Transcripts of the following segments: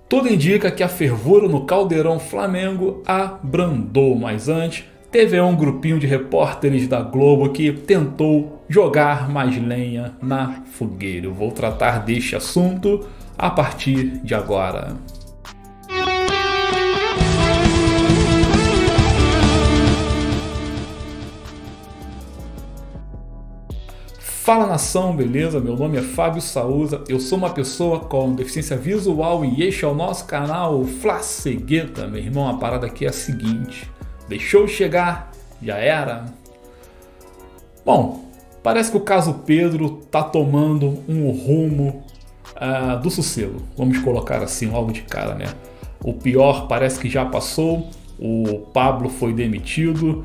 Tudo indica que a fervura no Caldeirão Flamengo abrandou, mas antes teve um grupinho de repórteres da Globo que tentou jogar mais lenha na fogueira. Eu vou tratar deste assunto a partir de agora. Fala nação, beleza? Meu nome é Fábio Saúza, eu sou uma pessoa com deficiência visual e este é o nosso canal Flacegueta. Meu irmão, a parada aqui é a seguinte: deixou chegar, já era. Bom, parece que o caso Pedro tá tomando um rumo do sossego, vamos colocar assim logo de cara, né? O pior parece que já passou, o Pablo foi demitido.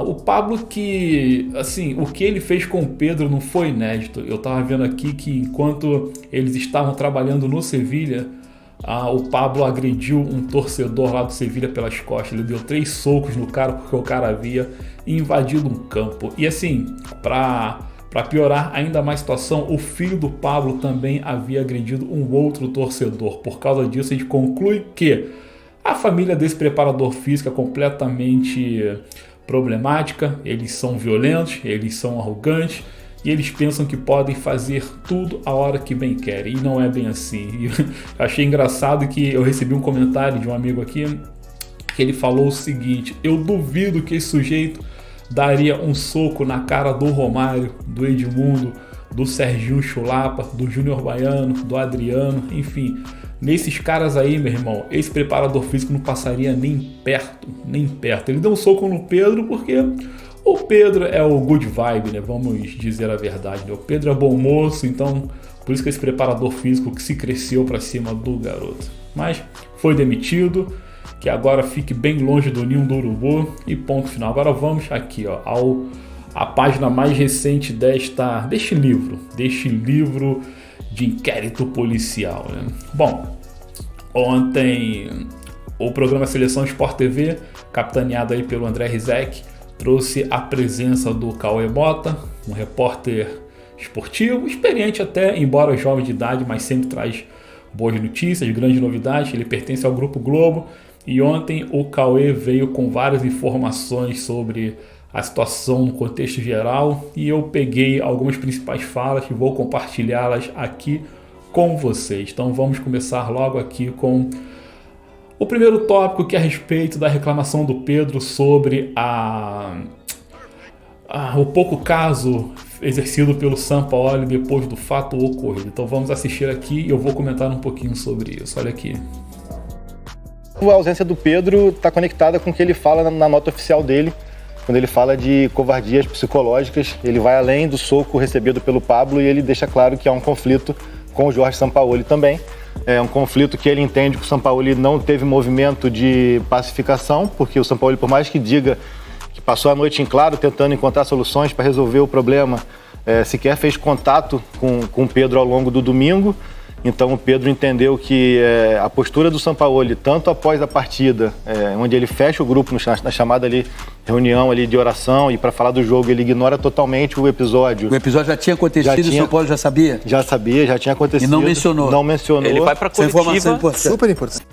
O Pablo que, assim, o que ele fez com o Pedro não foi inédito. Eu tava vendo aqui que enquanto eles estavam trabalhando no Sevilha, o Pablo agrediu um torcedor lá do Sevilha pelas costas. Ele deu 3 socos no cara porque o cara havia invadido um campo. E assim, para piorar ainda mais a situação, o filho do Pablo também havia agredido um outro torcedor. Por causa disso, a gente conclui que a família desse preparador físico é completamente problemática, eles são violentos, eles são arrogantes e eles pensam que podem fazer tudo a hora que bem querem, e não é bem assim. E achei engraçado que eu recebi um comentário de um amigo aqui que ele falou o seguinte: eu duvido que esse sujeito daria um soco na cara do Romário, do Edmundo, do Serginho Chulapa, do Júnior Baiano, do Adriano, enfim. Nesses caras aí, meu irmão, esse preparador físico não passaria nem perto, nem perto. Ele deu um soco no Pedro porque o Pedro é o good vibe, né? Vamos dizer a verdade, né? O Pedro é bom moço, então por isso que esse preparador físico que se cresceu pra cima do garoto. Mas foi demitido, que agora fique bem longe do ninho do urubu e ponto final. Agora vamos aqui, ó, a página mais recente deste livro de inquérito policial, né? Bom, ontem o programa Seleção Sport TV, capitaneado aí pelo André Rizek, trouxe a presença do Cauê Mota, um repórter esportivo, experiente até, embora jovem de idade, mas sempre traz boas notícias, grandes novidades. Ele pertence ao Grupo Globo e ontem o Cauê veio com várias informações sobre a situação no contexto geral e eu peguei algumas principais falas e vou compartilhá-las aqui com vocês. Então vamos começar logo aqui com o primeiro tópico, que é a respeito da reclamação do Pedro sobre o pouco caso exercido pelo Sampaoli depois do fato ocorrido. Então vamos assistir aqui e eu vou comentar um pouquinho sobre isso. Olha aqui. A ausência do Pedro está conectada com o que ele fala na nota oficial dele. Quando ele fala de covardias psicológicas, ele vai além do soco recebido pelo Pablo e ele deixa claro que há um conflito com o Jorge Sampaoli também. É um conflito que ele entende que o Sampaoli não teve movimento de pacificação, porque o Sampaoli, por mais que diga que passou a noite em claro tentando encontrar soluções para resolver o problema, sequer fez contato com o Pedro ao longo do domingo. Então o Pedro entendeu que a postura do Sampaoli, tanto após a partida, onde ele fecha o grupo na chamada ali, reunião ali de oração, e para falar do jogo ele ignora totalmente o episódio. O episódio já tinha acontecido e o Sampaoli já sabia? Já sabia, já tinha acontecido. E não mencionou? Não mencionou. Ele vai para a coletiva. Super importante.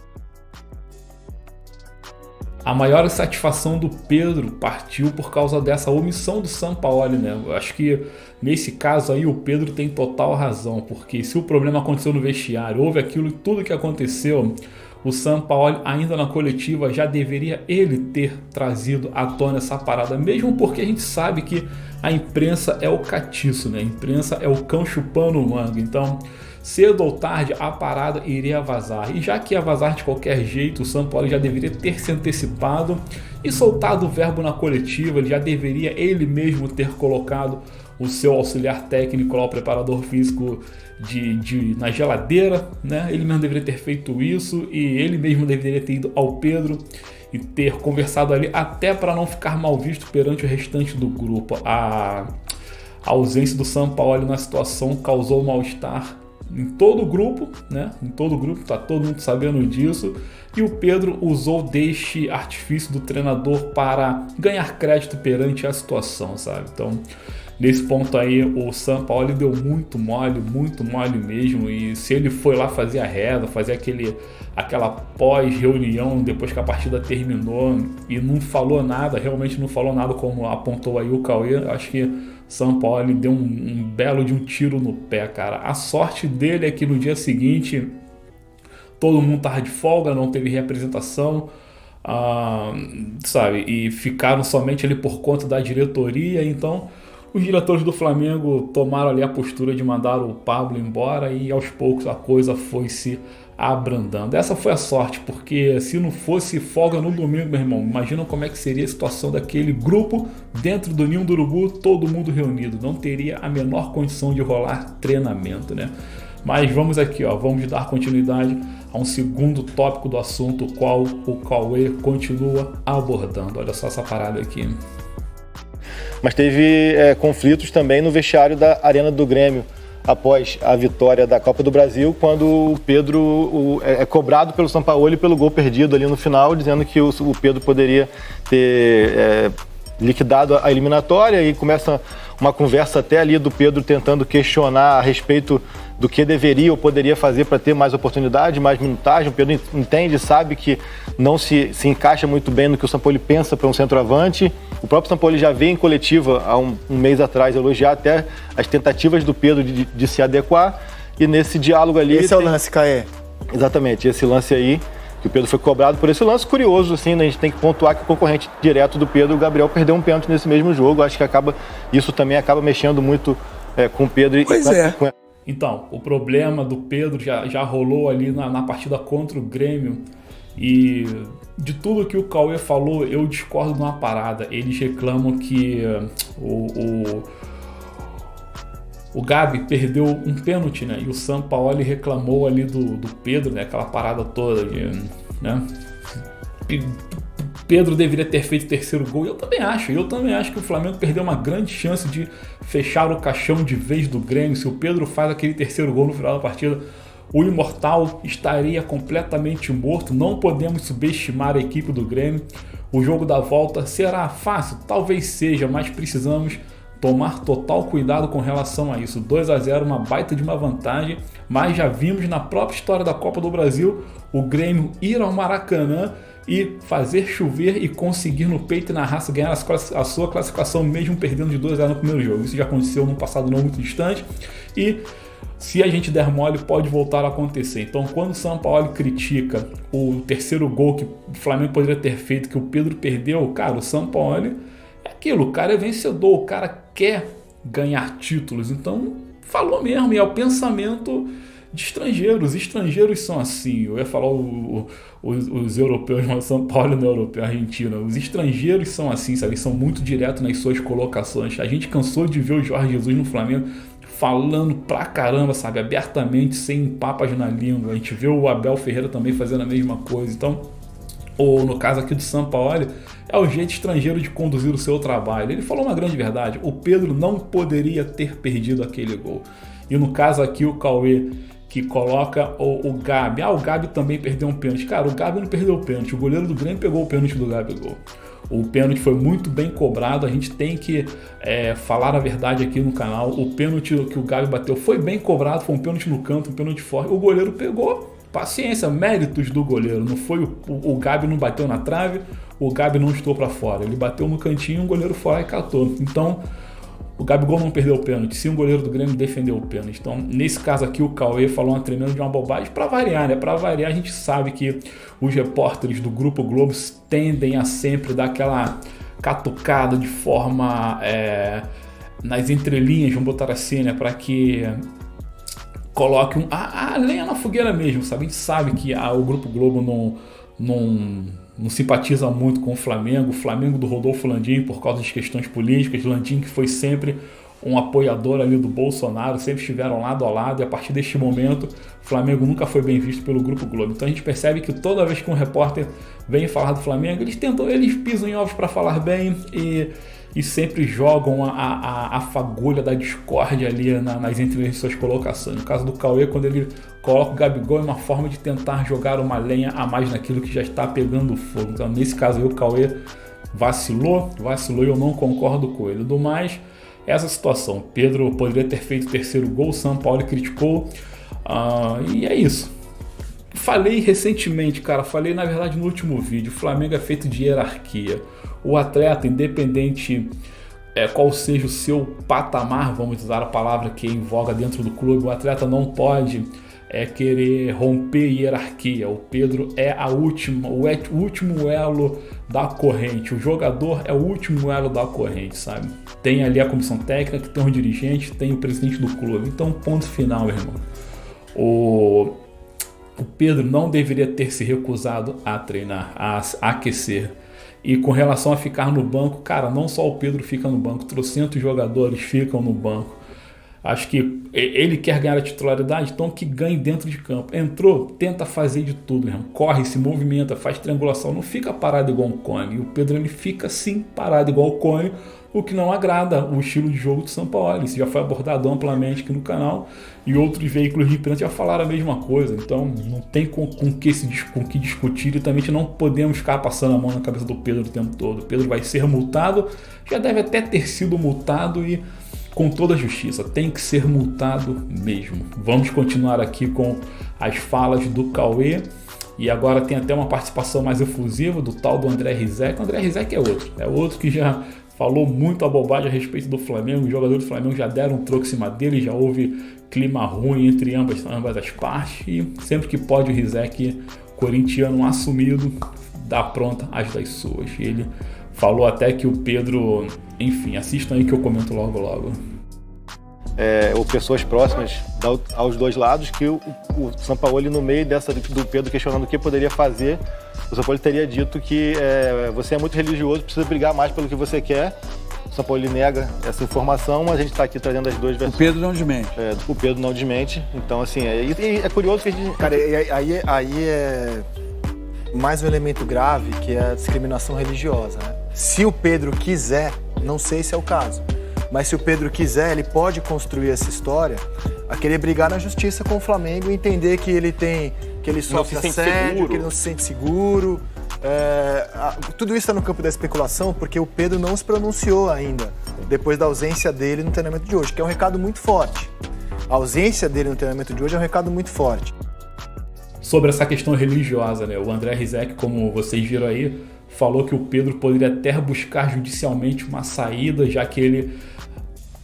A maior satisfação do Pedro partiu por causa dessa omissão do Sampaoli, né? Eu acho que nesse caso aí o Pedro tem total razão, porque se o problema aconteceu no vestiário, houve aquilo e tudo que aconteceu, o Sampaoli ainda na coletiva já deveria ele ter trazido à tona essa parada, mesmo porque a gente sabe que a imprensa é o catiço, né? A imprensa é o cão chupando o manga, então cedo ou tarde a parada iria vazar. E já que ia vazar de qualquer jeito, o Sampaoli já deveria ter se antecipado e soltado o verbo na coletiva. Ele já deveria ele mesmo ter colocado o seu auxiliar técnico lá, o preparador físico na geladeira, né? Ele mesmo deveria ter feito isso e ele mesmo deveria ter ido ao Pedro e ter conversado ali, até para não ficar mal visto perante o restante do grupo. A ausência do Sampaoli na situação causou mal-estar em todo o grupo, né? Em todo o grupo, tá todo mundo sabendo disso. E o Pedro usou deste artifício do treinador para ganhar crédito perante a situação, sabe? Então, nesse ponto aí o Sampaoli deu muito mole mesmo, e se ele foi lá fazer a reza, fazer aquela pós-reunião depois que a partida terminou e não falou nada, realmente não falou nada como apontou aí o Cauê, acho que Sampaoli deu um belo de um tiro no pé, cara. A sorte dele é que no dia seguinte todo mundo tava de folga, não teve representação, sabe, e ficaram somente ali por conta da diretoria, então os diretores do Flamengo tomaram ali a postura de mandar o Pablo embora e aos poucos a coisa foi se abrandando. Essa foi a sorte, porque se não fosse folga no domingo, meu irmão, imagina como é que seria a situação daquele grupo dentro do Ninho do Urubu, todo mundo reunido, não teria a menor condição de rolar treinamento, né? Mas vamos aqui, vamos dar continuidade a um segundo tópico do assunto, o qual o Cauê continua abordando. Olha só essa parada aqui. Mas teve conflitos também no vestiário da Arena do Grêmio, após a vitória da Copa do Brasil, quando o Pedro é cobrado pelo Sampaoli pelo gol perdido ali no final, dizendo que o Pedro poderia ter liquidado a eliminatória, e começa uma conversa até ali do Pedro tentando questionar a respeito do que deveria ou poderia fazer para ter mais oportunidade, mais minutagem. O Pedro entende, sabe que não se encaixa muito bem no que o Sampaoli pensa para um centroavante. O próprio Sampaoli já veio em coletiva há um mês atrás elogiar até as tentativas do Pedro de se adequar, e nesse diálogo ali... Esse é o lance, Caê. Exatamente, esse lance aí, que o Pedro foi cobrado por esse lance curioso, assim, né? A gente tem que pontuar que o concorrente direto do Pedro, o Gabriel, perdeu um pênalti nesse mesmo jogo. Acho que isso também acaba mexendo muito com o Pedro. Pois Então, o problema do Pedro já rolou ali na partida contra o Grêmio, e de tudo que o Cauê falou, eu discordo de uma parada. Eles reclamam que o Gabi perdeu um pênalti, né? E o Sampaoli reclamou ali do Pedro, né? Aquela parada toda, né? Pedro deveria ter feito o terceiro gol. Eu também acho que o Flamengo perdeu uma grande chance de fechar o caixão de vez do Grêmio. Se o Pedro faz aquele terceiro gol no final da partida, o Imortal estaria completamente morto. Não podemos subestimar a equipe do Grêmio. O jogo da volta será fácil? Talvez seja, mas precisamos tomar total cuidado com relação a isso. 2-0, uma baita de uma vantagem, mas já vimos na própria história da Copa do Brasil o Grêmio ir ao Maracanã e fazer chover e conseguir no peito e na raça ganhar a sua classificação, mesmo perdendo de 2-0 no primeiro jogo. Isso já aconteceu num passado não muito distante, e se a gente der mole, pode voltar a acontecer. Então, quando o Sampaoli critica o terceiro gol que o Flamengo poderia ter feito, que o Pedro perdeu, cara, o Sampaoli é aquilo, o cara é vencedor, o cara quer ganhar títulos. Então, falou mesmo, e é o pensamento de estrangeiros. Os estrangeiros são assim. Eu ia falar os europeus, mas o São Paulo não é europeu, é argentino. Os estrangeiros são assim, sabe? Eles são muito diretos nas suas colocações. A gente cansou de ver o Jorge Jesus no Flamengo falando pra caramba, sabe? Abertamente, sem papas na língua. A gente vê o Abel Ferreira também fazendo a mesma coisa. Então, ou no caso aqui do Sampaoli, é o jeito estrangeiro de conduzir o seu trabalho. Ele falou uma grande verdade. O Pedro não poderia ter perdido aquele gol. E no caso aqui, o Cauê, que coloca o Gabi. O Gabi também perdeu um pênalti. Cara, o Gabi não perdeu o pênalti. O goleiro do Grêmio pegou o pênalti do Gabigol. O pênalti foi muito bem cobrado. A gente tem que falar a verdade aqui no canal. O pênalti que o Gabi bateu foi bem cobrado. Foi um pênalti no canto, um pênalti forte. O goleiro pegou. Paciência, méritos do goleiro. Não foi o Gabi não bateu na trave, o Gabi não estou para fora. Ele bateu no cantinho, o goleiro foi lá e catou. Então, o Gabigol não perdeu o pênalti, sim, o goleiro do Grêmio defendeu o pênalti. Então, nesse caso aqui, o Cauê falou uma tremenda de uma bobagem. Para variar, né? Para variar, a gente sabe que os repórteres do Grupo Globo tendem a sempre dar aquela catucada de forma nas entrelinhas, vamos botar assim, né? Para que coloque a lenha na fogueira mesmo, sabe? A gente sabe que o Grupo Globo não simpatiza muito com o Flamengo do Rodolfo Landim por causa de questões políticas. Landim, que foi sempre um apoiador ali do Bolsonaro, sempre estiveram lado a lado, e a partir deste momento o Flamengo nunca foi bem visto pelo Grupo Globo. Então a gente percebe que toda vez que um repórter vem falar do Flamengo, eles pisam em ovos para falar bem e sempre jogam a fagulha da discórdia ali nas entrelinhas de suas colocações. No caso do Cauê, quando ele coloca o Gabigol, é uma forma de tentar jogar uma lenha a mais naquilo que já está pegando fogo. Então, nesse caso aí, o Cauê vacilou e eu não concordo com ele. Do mais, essa situação. Pedro poderia ter feito o terceiro gol, o São Paulo criticou, e é isso. Falei recentemente, cara, falei na verdade no último vídeo, o Flamengo é feito de hierarquia. O atleta, independente qual seja o seu patamar, vamos usar a palavra que é em voga dentro do clube, o atleta não pode querer romper hierarquia. O Pedro é o último elo da corrente. O jogador é o último elo da corrente, sabe? Tem ali a comissão técnica, tem o dirigente, tem o presidente do clube. Então, ponto final, meu irmão. O Pedro não deveria ter se recusado a treinar, a aquecer. E com relação a ficar no banco, cara, não só o Pedro fica no banco, 300 jogadores ficam no banco. Acho que ele quer ganhar a titularidade, então que ganhe dentro de campo. Entrou, tenta fazer de tudo, irmão. Corre, se movimenta, faz triangulação, não fica parado igual um cone. E o Pedro, ele fica sim parado igual o cone, o que não agrada o estilo de jogo do São Paulo. Isso já foi abordado amplamente aqui no canal e outros veículos de imprensa já falaram a mesma coisa. Então não tem com que discutir, e também não podemos ficar passando a mão na cabeça do Pedro o tempo todo. O Pedro vai ser multado, já deve até ter sido multado e com toda a justiça, tem que ser multado mesmo. Vamos continuar aqui com as falas do Cauê. E agora tem até uma participação mais efusiva do tal do André Rizek. O André Rizek é outro que já falou muito a bobagem a respeito do Flamengo. Os jogadores do Flamengo já deram um troco em cima dele, já houve clima ruim entre ambas as partes. E sempre que pode o Rizek, corintiano assumido, dá pronta as das suas. E ele falou até que o Pedro... Enfim, assistam aí que eu comento logo. Ou pessoas próximas aos dois lados, que o São Paulo, no meio do Pedro questionando o que poderia fazer, o São Paulo teria dito que você é muito religioso, precisa brigar mais pelo que você quer. O São Paulo nega essa informação, mas a gente está aqui trazendo as duas versões. O Pedro não desmente. O Pedro não desmente. Então, assim, é curioso que a gente... Cara, aí é mais um elemento grave, que é a discriminação religiosa, né? Se o Pedro quiser, não sei se é o caso, mas se o Pedro quiser, ele pode construir essa história a querer brigar na justiça com o Flamengo e entender que ele sofre assédio, que ele não se sente seguro. Tudo isso está no campo da especulação, porque o Pedro não se pronunciou ainda, depois da ausência dele no treinamento de hoje, que é um recado muito forte. A ausência dele no treinamento de hoje é um recado muito forte. Sobre essa questão religiosa, né? O André Rizek, como vocês viram aí, falou que o Pedro poderia até buscar judicialmente uma saída, já que ele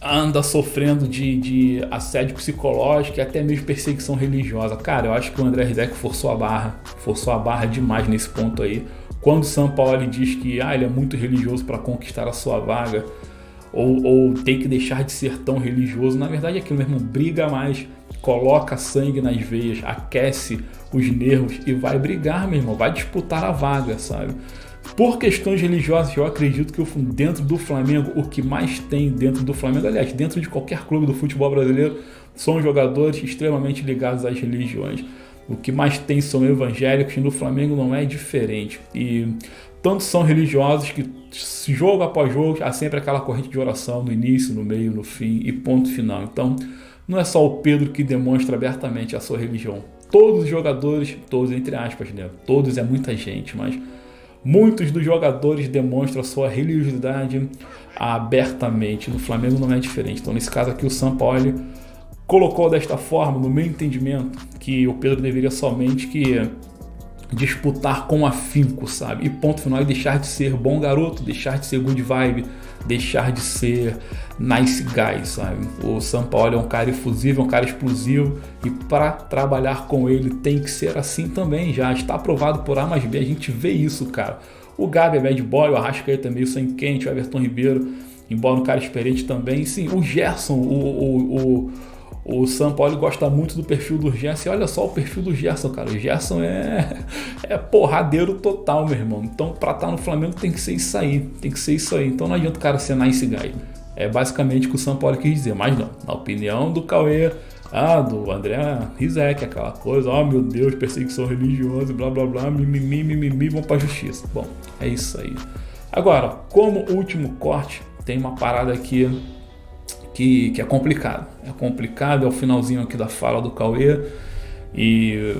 anda sofrendo de assédio psicológico e até mesmo perseguição religiosa. Cara, eu acho que o André Rizek forçou a barra demais nesse ponto aí. Quando o São Paulo diz que ele é muito religioso para conquistar a sua vaga, ou tem que deixar de ser tão religioso, na verdade é aquilo, meu irmão, briga mais, coloca sangue nas veias, aquece os nervos e vai brigar, meu irmão, vai disputar a vaga, sabe? Por questões religiosas, eu acredito que dentro do Flamengo, o que mais tem dentro do Flamengo, aliás, dentro de qualquer clube do futebol brasileiro, são jogadores extremamente ligados às religiões. O que mais tem são evangélicos e no Flamengo não é diferente. E tanto são religiosos que jogo após jogo há sempre aquela corrente de oração no início, no meio, no fim e ponto final. Então não é só o Pedro que demonstra abertamente a sua religião. Todos os jogadores, todos entre aspas, né? Todos é muita gente, mas muitos dos jogadores demonstram a sua religiosidade abertamente. No Flamengo não é diferente. Então nesse caso aqui o São Paulo colocou desta forma, no meu entendimento, que o Pedro deveria somente disputar com afinco, sabe? E ponto final, e deixar de ser bom garoto, deixar de ser good vibe, deixar de ser nice guy, sabe? O São Paulo é um cara efusivo, é um cara explosivo, e para trabalhar com ele tem que ser assim também, já está aprovado por A mais B, a gente vê isso, cara. O Gabi é bad boy, o Arrascaeta é meio sangue quente, o Everton Ribeiro, embora um cara experiente também, sim, o Gerson, o São Paulo gosta muito do perfil do Gerson. E olha só o perfil do Gerson, cara. O Gerson é porradeiro total, meu irmão. Então, pra estar no Flamengo tem que ser isso aí. Então não adianta o cara ser nice guy. É basicamente o que o São Paulo quis dizer. Mas não, na opinião do Cauê, do André Rizek, aquela coisa, meu Deus, perseguição religiosa, blá blá blá, mimimi, vão pra justiça. Bom, é isso aí. Agora, como último corte, tem uma parada aqui que é complicado. É o finalzinho aqui da fala do Cauê. E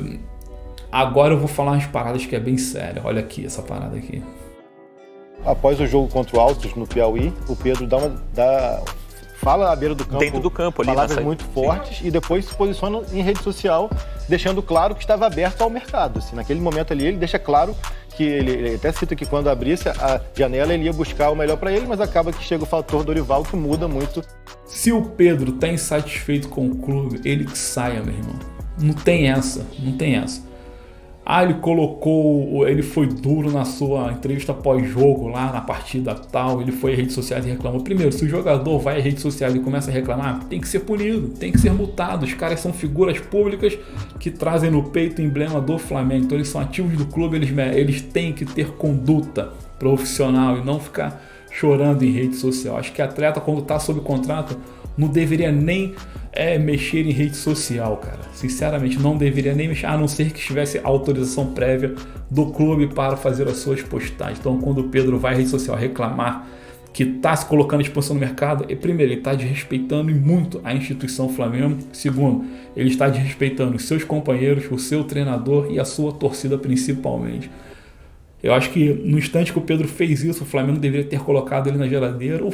agora eu vou falar umas paradas que é bem séria. Olha aqui, essa parada aqui. Após o jogo contra o Altos no Piauí, o Pedro fala à beira do campo, dentro do campo ali, palavras muito fortes, e depois se posiciona em rede social, deixando claro que estava aberto ao mercado. Assim, naquele momento ali, ele deixa claro que ele até cita que quando abrisse a janela, ele ia buscar o melhor para ele, mas acaba que chega o fator Dorival, que muda muito. Se o Pedro tá insatisfeito com o clube, ele que saia, meu irmão. Não tem essa. Ele foi duro na sua entrevista pós-jogo lá na partida tal, ele foi às redes sociais e reclamou. Primeiro, se o jogador vai às redes sociais e começa a reclamar, tem que ser punido, tem que ser multado. Os caras são figuras públicas que trazem no peito o emblema do Flamengo, então eles são ativos do clube, eles têm que ter conduta profissional e não ficar chorando em rede social. Acho que atleta, quando tá sob contrato, não deveria nem mexer em rede social, cara. Sinceramente, não deveria nem mexer, a não ser que tivesse autorização prévia do clube para fazer as suas postagens. Então, quando o Pedro vai à rede social reclamar que está se colocando à disposição no mercado, primeiro, ele está desrespeitando muito a instituição Flamengo. Segundo, ele está desrespeitando os seus companheiros, o seu treinador e a sua torcida principalmente. Eu acho que no instante que o Pedro fez isso, o Flamengo deveria ter colocado ele na geladeira. O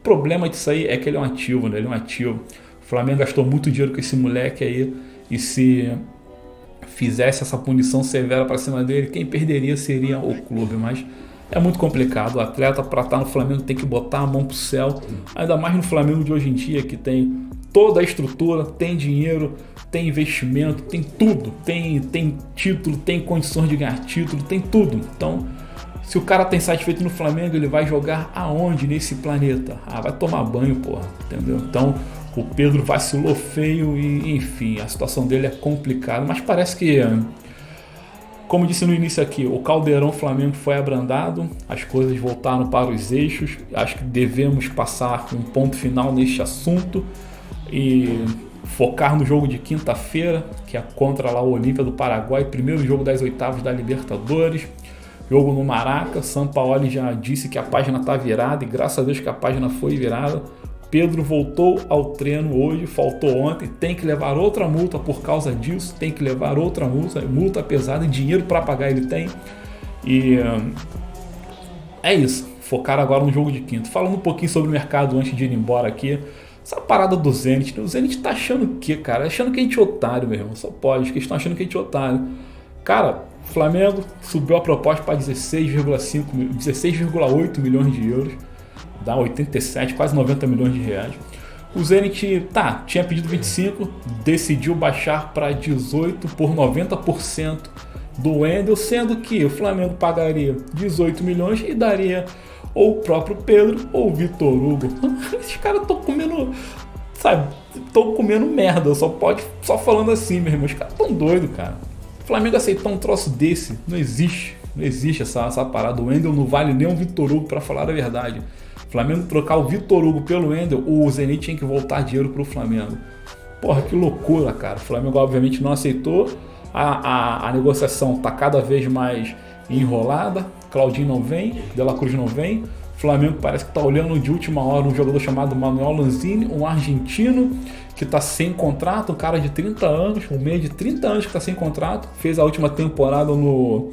problema disso aí é que ele é um ativo, né? Ele é um ativo. O Flamengo gastou muito dinheiro com esse moleque aí, e se fizesse essa punição severa para cima dele, quem perderia seria o clube. Mas é muito complicado. O atleta, para estar no Flamengo, tem que botar a mão pro céu, ainda mais no Flamengo de hoje em dia, que tem toda a estrutura, tem dinheiro, tem investimento, tem tudo, tem título, tem condições de ganhar título, tem tudo. Então, se o cara tá insatisfeito no Flamengo, ele vai jogar aonde nesse planeta? Vai tomar banho, porra, entendeu? Então, o Pedro vacilou feio e, enfim, a situação dele é complicada, mas parece que, como disse no início aqui, o caldeirão Flamengo foi abrandado, as coisas voltaram para os eixos. Acho que devemos passar um ponto final neste assunto e focar no jogo de quinta-feira, que é contra lá o Olímpia do Paraguai, primeiro jogo das oitavas da Libertadores, jogo no Maraca. Sampaoli já disse que a página está virada, e graças a Deus que a página foi virada. Pedro voltou ao treino hoje, faltou ontem, tem que levar outra multa por causa disso, tem que levar outra multa pesada, e dinheiro para pagar ele tem. E é isso, focar agora no jogo de quinta. Falando um pouquinho sobre o mercado antes de ir embora aqui, essa parada do Zenit, né? O Zenit tá achando o quê, cara? Achando que a gente é otário, meu irmão, só pode, que eles estão achando que a gente é otário. Cara, Flamengo subiu a proposta para 16,8 milhões de euros, dá 87, quase 90 milhões de reais. O Zenit, tinha pedido 25, decidiu baixar para 18 por 90% do Wendel, sendo que o Flamengo pagaria 18 milhões e daria ou o próprio Pedro ou o Vitor Hugo. Esses caras estão comendo, estão comendo merda, só falando assim, meu irmão. Os caras estão doidos, cara. O Flamengo aceitar um troço desse, não existe essa parada. O Wendel não vale nem um Vitor Hugo, para falar a verdade. O Flamengo trocar o Vitor Hugo pelo Wendel, o Zenit tinha que voltar dinheiro pro Flamengo. Porra, que loucura, cara. O Flamengo obviamente não aceitou. A negociação tá cada vez mais enrolada. Claudinho não vem, De La Cruz não vem. O Flamengo parece que tá olhando de última hora um jogador chamado Manuel Lanzini, um argentino que tá sem contrato, um cara de 30 anos, um meio de 30 anos que tá sem contrato. Fez a última temporada no... não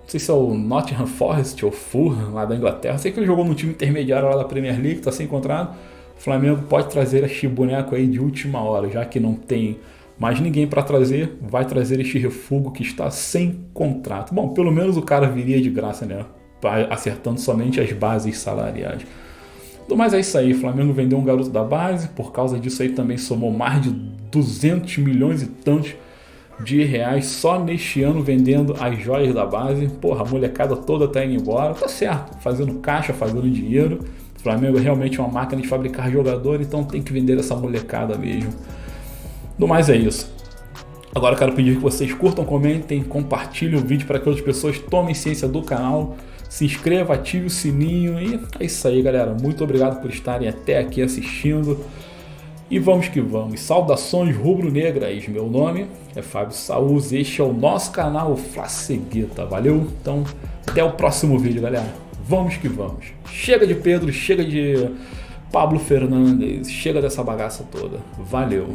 sei se é o Nottingham Forest ou Fulham, lá da Inglaterra. Sei que ele jogou no time intermediário lá da Premier League, tá sem contrato. O Flamengo pode trazer este boneco aí de última hora, já que não tem mais ninguém para trazer, vai trazer este refúgio que está sem contrato. Bom, pelo menos o cara viria de graça, né? Acertando somente as bases salariais. Mas é isso aí, o Flamengo vendeu um garoto da base, por causa disso aí também somou mais de 200 milhões e tantos de reais só neste ano vendendo as joias da base. Porra, a molecada toda tá indo embora, tá certo, fazendo caixa, fazendo dinheiro. O Flamengo é realmente uma máquina de fabricar jogador, então tem que vender essa molecada mesmo. Do mais é isso. Agora eu quero pedir que vocês curtam, comentem, compartilhem o vídeo para que outras pessoas tomem ciência do canal. Se inscreva, ative o sininho e é isso aí, galera. Muito obrigado por estarem até aqui assistindo. E vamos que vamos. Saudações rubro-negras. Meu nome é Fábio Saúza. Este é o nosso canal Flassegueta. Valeu? Então, até o próximo vídeo, galera. Vamos que vamos. Chega de Pedro, chega de Pablo Fernandes, chega dessa bagaça toda. Valeu.